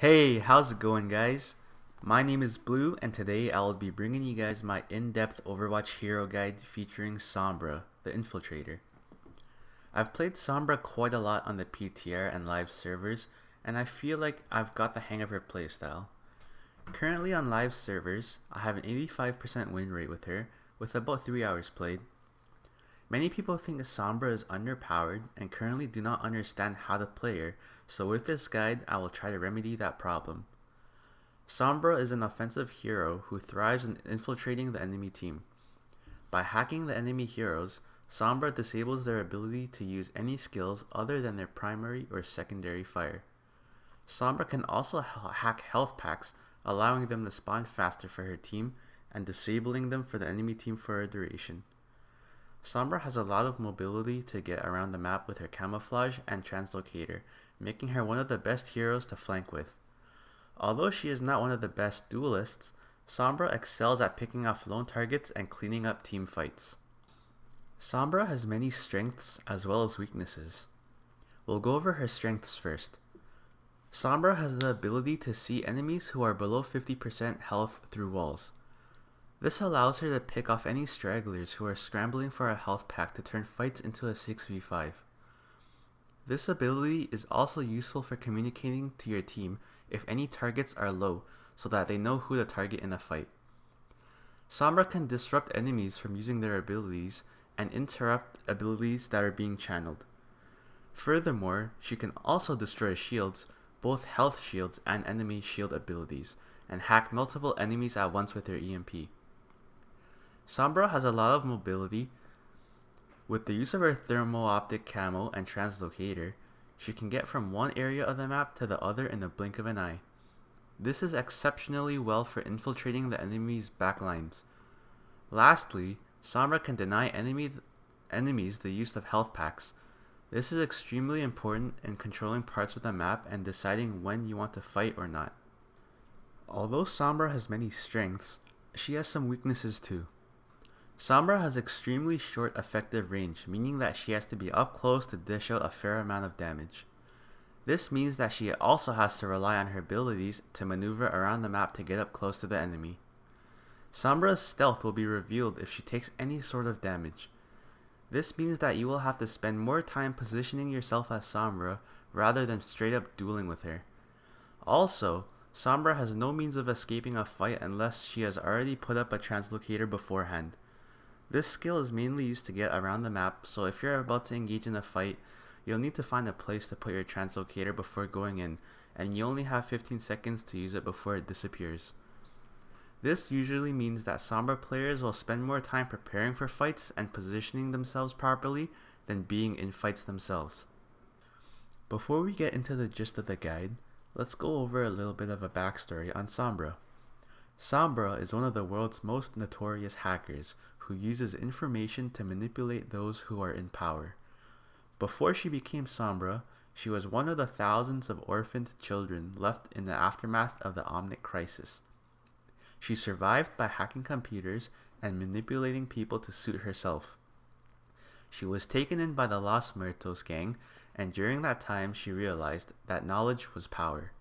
Hey, how's it going, guys? My name is Blue, and today I will be bringing you guys my in-depth Overwatch hero guide featuring Sombra, the Infiltrator. I've played Sombra quite a lot on the PTR and live servers, and I feel like I've got the hang of her playstyle. Currently on live servers, I have an 85% win rate with her, with about 3 hours played. Many people think Sombra is underpowered and currently do not understand how to play her, so with this guide I will try to remedy that problem. Sombra is an offensive hero who thrives in infiltrating the enemy team. By hacking the enemy heroes, Sombra disables their ability to use any skills other than their primary or secondary fire. Sombra can also hack health packs, allowing them to spawn faster for her team and disabling them for the enemy team for a duration. Sombra has a lot of mobility to get around the map with her camouflage and translocator, making her one of the best heroes to flank with. Although she is not one of the best duelists, Sombra excels at picking off lone targets and cleaning up team fights. Sombra has many strengths as well as weaknesses. We'll go over her strengths first. Sombra has the ability to see enemies who are below 50% health through walls. This allows her to pick off any stragglers who are scrambling for a health pack to turn fights into a 6v5. This ability is also useful for communicating to your team if any targets are low so that they know who to target in a fight. Sombra can disrupt enemies from using their abilities and interrupt abilities that are being channeled. Furthermore, she can also destroy shields, both health shields and enemy shield abilities, and hack multiple enemies at once with her EMP. Sombra has a lot of mobility. With the use of her thermal optic camo and translocator, she can get from one area of the map to the other in the blink of an eye. This is exceptionally well for infiltrating the enemy's backlines. Lastly, Sombra can deny enemies the use of health packs. This is extremely important in controlling parts of the map and deciding when you want to fight or not. Although Sombra has many strengths, she has some weaknesses too. Sombra has extremely short effective range, meaning that she has to be up close to dish out a fair amount of damage. This means that she also has to rely on her abilities to maneuver around the map to get up close to the enemy. Sombra's stealth will be revealed if she takes any sort of damage. This means that you will have to spend more time positioning yourself as Sombra rather than straight up dueling with her. Also, Sombra has no means of escaping a fight unless she has already put up a translocator beforehand. This skill is mainly used to get around the map, so if you're about to engage in a fight, you'll need to find a place to put your translocator before going in, and you only have 15 seconds to use it before it disappears. This usually means that Sombra players will spend more time preparing for fights and positioning themselves properly than being in fights themselves. Before we get into the gist of the guide, let's go over a little bit of a backstory on Sombra. Sombra is one of the world's most notorious hackers who uses information to manipulate those who are in power. Before she became Sombra, she was one of the thousands of orphaned children left in the aftermath of the Omnic Crisis. She survived by hacking computers and manipulating people to suit herself. She was taken in by the Los Muertos gang, and during that time she realized that knowledge was power.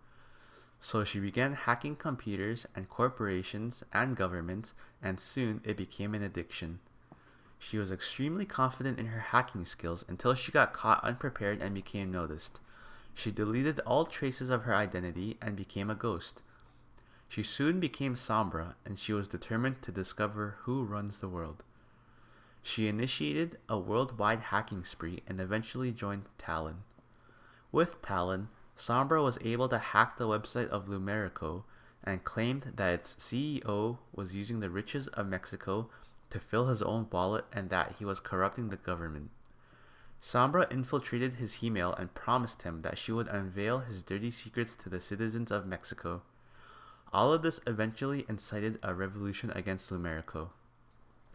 So she began hacking computers and corporations and governments, and soon it became an addiction. She was extremely confident in her hacking skills until she got caught unprepared and became noticed. She deleted all traces of her identity and became a ghost. She soon became Sombra, and she was determined to discover who runs the world. She initiated a worldwide hacking spree and eventually joined Talon. With Talon, Sombra was able to hack the website of Lumerico and claimed that its CEO was using the riches of Mexico to fill his own wallet and that he was corrupting the government. Sombra infiltrated his email and promised him that she would unveil his dirty secrets to the citizens of Mexico. All of this eventually incited a revolution against Lumerico.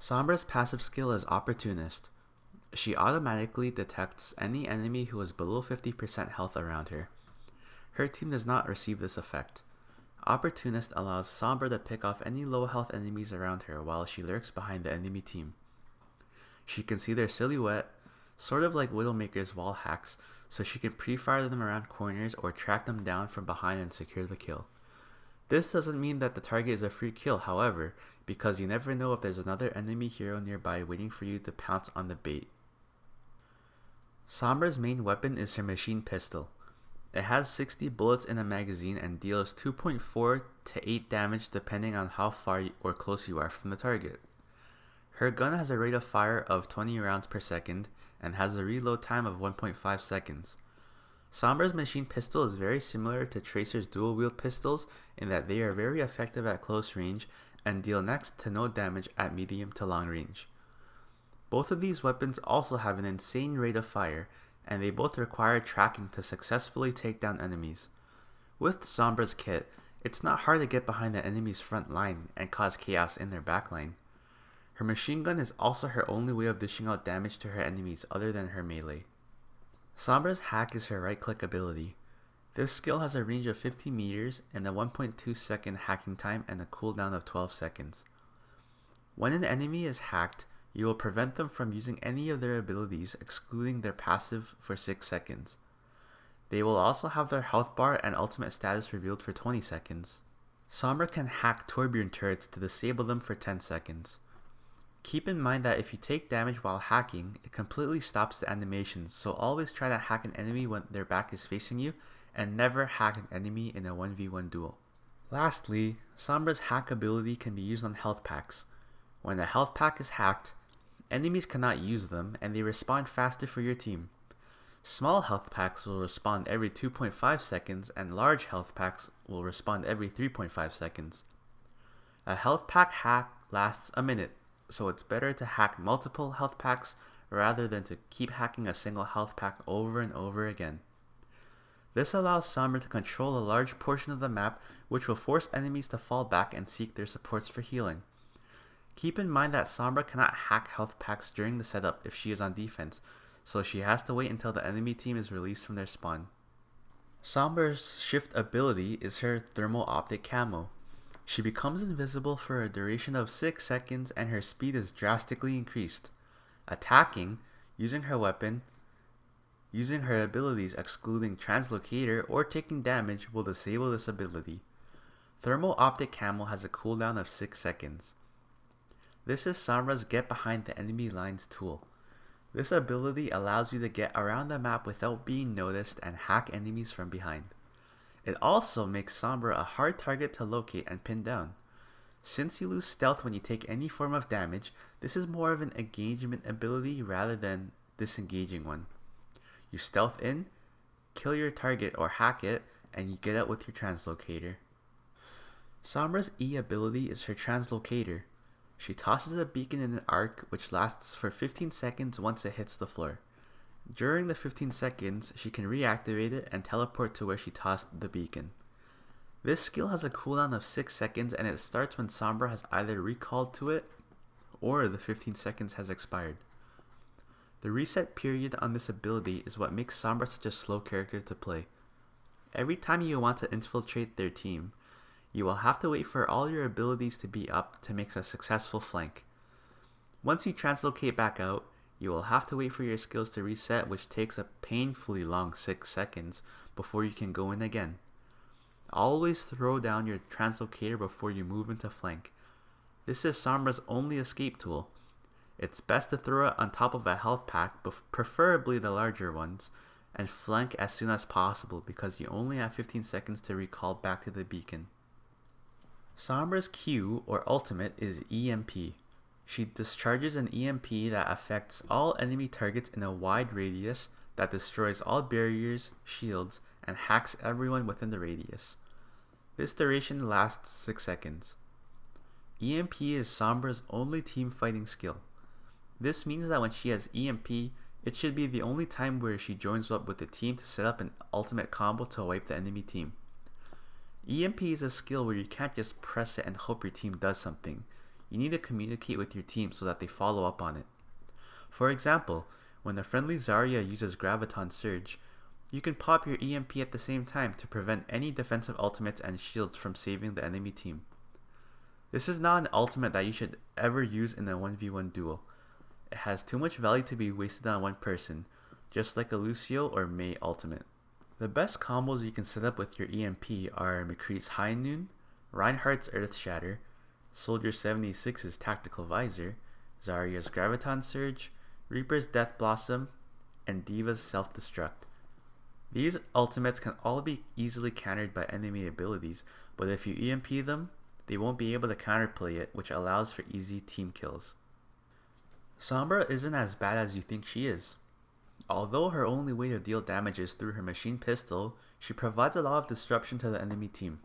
Sombra's passive skill is Opportunist. She automatically detects any enemy who is below 50% health around her. Her team does not receive this effect. Opportunist allows Sombra to pick off any low health enemies around her while she lurks behind the enemy team. She can see their silhouette, sort of like Widowmaker's wall hacks, so she can pre-fire them around corners or track them down from behind and secure the kill. This doesn't mean that the target is a free kill, however, because you never know if there's another enemy hero nearby waiting for you to pounce on the bait. Sombra's main weapon is her machine pistol. It has 60 bullets in a magazine and deals 2.4 to 8 damage depending on how far or close you are from the target. Her gun has a rate of fire of 20 rounds per second and has a reload time of 1.5 seconds. Sombra's machine pistol is very similar to Tracer's dual wield pistols in that they are very effective at close range and deal next to no damage at medium to long range. Both of these weapons also have an insane rate of fire, and they both require tracking to successfully take down enemies. With Sombra's kit, it's not hard to get behind the enemy's front line and cause chaos in their backline. Her machine gun is also her only way of dishing out damage to her enemies other than her melee. Sombra's hack is her right click ability. This skill has a range of 50 meters and a 1.2 second hacking time and a cooldown of 12 seconds. When an enemy is hacked, you will prevent them from using any of their abilities excluding their passive for 6 seconds. They will also have their health bar and ultimate status revealed for 20 seconds. Sombra can hack Torbjorn turrets to disable them for 10 seconds. Keep in mind that if you take damage while hacking, it completely stops the animations, so always try to hack an enemy when their back is facing you, and never hack an enemy in a 1v1 duel. Lastly, Sombra's hack ability can be used on health packs. When a health pack is hacked, enemies cannot use them, and they respawn faster for your team. Small health packs will respawn every 2.5 seconds, and large health packs will respawn every 3.5 seconds. A health pack hack lasts a minute, so it's better to hack multiple health packs rather than to keep hacking a single health pack over and over again. This allows Sombra to control a large portion of the map, which will force enemies to fall back and seek their supports for healing. Keep in mind that Sombra cannot hack health packs during the setup if she is on defense, so she has to wait until the enemy team is released from their spawn. Sombra's shift ability is her thermal optic camo. She becomes invisible for a duration of 6 seconds and her speed is drastically increased. Attacking, using her weapon, using her abilities excluding translocator or taking damage will disable this ability. Thermal optic camo has a cooldown of 6 seconds. This is Sombra's get behind the enemy lines tool. This ability allows you to get around the map without being noticed and hack enemies from behind. It also makes Sombra a hard target to locate and pin down. Since you lose stealth when you take any form of damage, this is more of an engagement ability rather than disengaging one. You stealth in, kill your target or hack it, and you get out with your translocator. Sombra's E ability is her translocator. She tosses a beacon in an arc which lasts for 15 seconds once it hits the floor. During the 15 seconds, she can reactivate it and teleport to where she tossed the beacon. This skill has a cooldown of 6 seconds and it starts when Sombra has either recalled to it or the 15 seconds has expired. The reset period on this ability is what makes Sombra such a slow character to play. Every time you want to infiltrate their team, you will have to wait for all your abilities to be up to make a successful flank. Once you translocate back out, you will have to wait for your skills to reset, which takes a painfully long 6 seconds before you can go in again. Always throw down your translocator before you move into flank. This is Sombra's only escape tool. It's best to throw it on top of a health pack, preferably the larger ones, and flank as soon as possible because you only have 15 seconds to recall back to the beacon. Sombra's Q, or ultimate, is EMP. She discharges an EMP that affects all enemy targets in a wide radius that destroys all barriers, shields, and hacks everyone within the radius. This duration lasts 6 seconds. EMP is Sombra's only team fighting skill. This means that when she has EMP, it should be the only time where she joins up with the team to set up an ultimate combo to wipe the enemy team. EMP is a skill where you can't just press it and hope your team does something. You need to communicate with your team so that they follow up on it. For example, when a friendly Zarya uses Graviton Surge, you can pop your EMP at the same time to prevent any defensive ultimates and shields from saving the enemy team. This is not an ultimate that you should ever use in a 1v1 duel. It has too much value to be wasted on one person, just like a Lucio or Mei ultimate. The best combos you can set up with your EMP are McCree's High Noon, Reinhardt's Earth Shatter, Soldier 76's Tactical Visor, Zarya's Graviton Surge, Reaper's Death Blossom, and D.Va's Self-Destruct. These ultimates can all be easily countered by enemy abilities, but if you EMP them, they won't be able to counterplay it, which allows for easy team kills. Sombra isn't as bad as you think she is. Although her only way to deal damage is through her machine pistol, she provides a lot of disruption to the enemy team.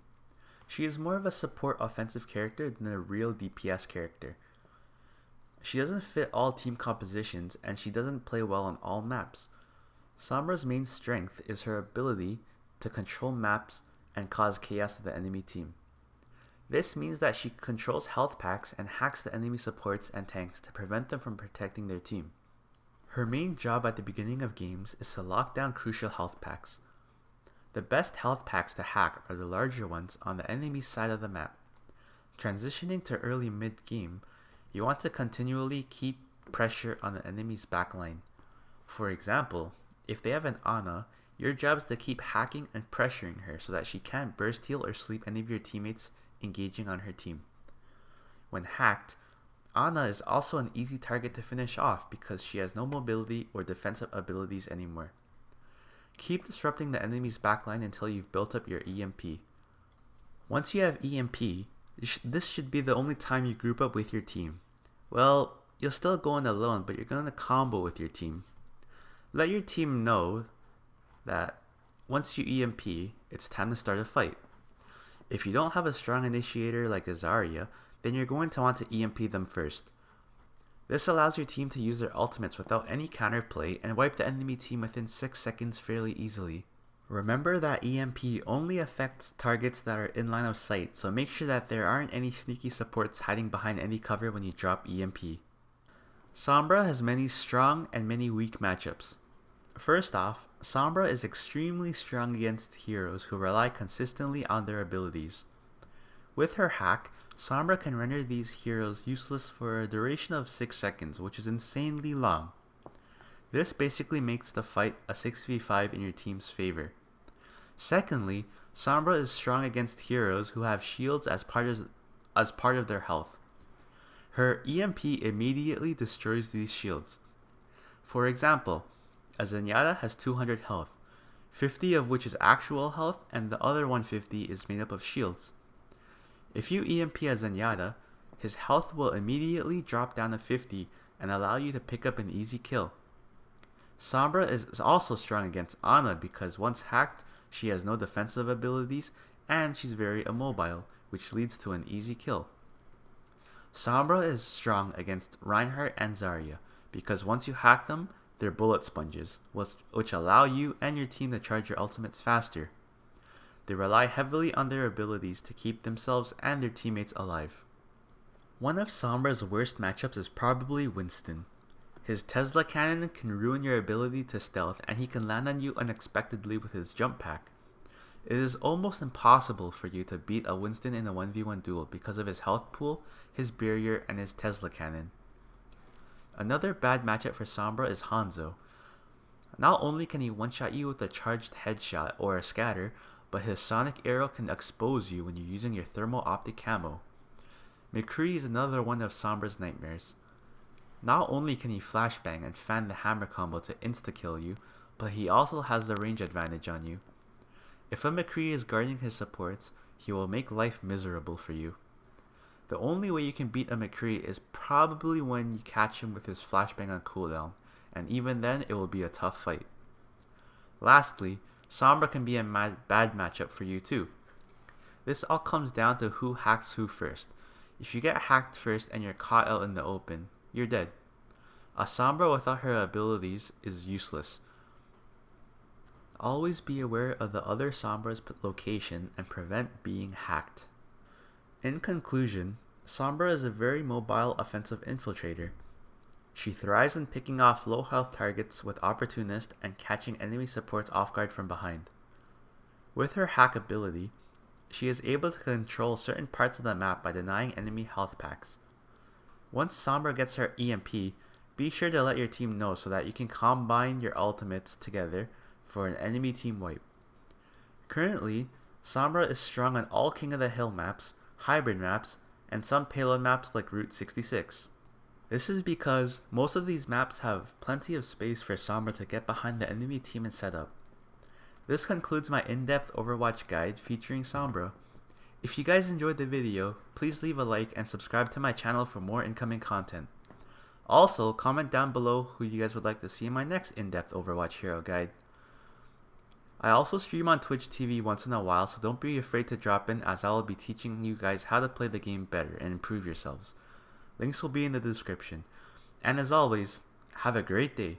She is more of a support offensive character than a real DPS character. She doesn't fit all team compositions, and she doesn't play well on all maps. Sombra's main strength is her ability to control maps and cause chaos to the enemy team. This means that she controls health packs and hacks the enemy supports and tanks to prevent them from protecting their team. Her main job at the beginning of games is to lock down crucial health packs. The best health packs to hack are the larger ones on the enemy side of the map. Transitioning to early mid-game, you want to continually keep pressure on the enemy's backline. For example, if they have an Ana, your job is to keep hacking and pressuring her so that she can't burst heal or sleep any of your teammates engaging on her team. When hacked, Ana is also an easy target to finish off because she has no mobility or defensive abilities anymore. Keep disrupting the enemy's backline until you've built up your EMP. Once you have EMP, this should be the only time you group up with your team. Well, you'll still go in alone, but you're going to combo with your team. Let your team know that once you EMP, it's time to start a fight. If you don't have a strong initiator like a Zarya, then you're going to want to EMP them first. This allows your team to use their ultimates without any counterplay and wipe the enemy team within 6 seconds fairly easily. Remember that EMP only affects targets that are in line of sight, so make sure that there aren't any sneaky supports hiding behind any cover when you drop EMP. Sombra has many strong and many weak matchups. First off, Sombra is extremely strong against heroes who rely consistently on their abilities. With her hack, Sombra can render these heroes useless for a duration of 6 seconds, which is insanely long. This basically makes the fight a 6v5 in your team's favor. Secondly, Sombra is strong against heroes who have shields as part of their health. Her EMP immediately destroys these shields. For example, a Zenyatta has 200 health, 50 of which is actual health and the other 150 is made up of shields. If you EMP a Zenyatta, his health will immediately drop down to 50 and allow you to pick up an easy kill. Sombra is also strong against Ana because once hacked, she has no defensive abilities and she's very immobile, which leads to an easy kill. Sombra is strong against Reinhardt and Zarya because once you hack them, they're bullet sponges, which allow you and your team to charge your ultimates faster. They rely heavily on their abilities to keep themselves and their teammates alive. One of Sombra's worst matchups is probably Winston. His Tesla cannon can ruin your ability to stealth and he can land on you unexpectedly with his jump pack. It is almost impossible for you to beat a Winston in a 1v1 duel because of his health pool, his barrier, and his Tesla cannon. Another bad matchup for Sombra is Hanzo. Not only can he one-shot you with a charged headshot or a scatter, but his sonic arrow can expose you when you're using your thermal optic camo. McCree is another one of Sombra's nightmares. Not only can he flashbang and fan the hammer combo to insta-kill you, but he also has the range advantage on you. If a McCree is guarding his supports, he will make life miserable for you. The only way you can beat a McCree is probably when you catch him with his flashbang on cooldown, and even then it will be a tough fight. Lastly, Sombra can be a bad matchup for you too. This all comes down to who hacks who first. If you get hacked first and you're caught out in the open, you're dead. A Sombra without her abilities is useless. Always be aware of the other Sombra's location and prevent being hacked. In conclusion, Sombra is a very mobile offensive infiltrator. She thrives in picking off low health targets with Opportunist and catching enemy supports off guard from behind. With her hack ability, she is able to control certain parts of the map by denying enemy health packs. Once Sombra gets her EMP, Be sure to let your team know so that you can combine your ultimates together for an enemy team wipe. Currently, Sombra is strong on all King of the Hill maps, hybrid maps, and some payload maps like Route 66. This is because most of these maps have plenty of space for Sombra to get behind the enemy team and set up. This concludes my in-depth Overwatch guide featuring Sombra. If you guys enjoyed the video, please leave a like and subscribe to my channel for more incoming content. Also, comment down below who you guys would like to see in my next in-depth Overwatch hero guide. I also stream on Twitch TV once in a while, so don't be afraid to drop in as I will be teaching you guys how to play the game better and improve yourselves. Links will be in the description. And as always, have a great day.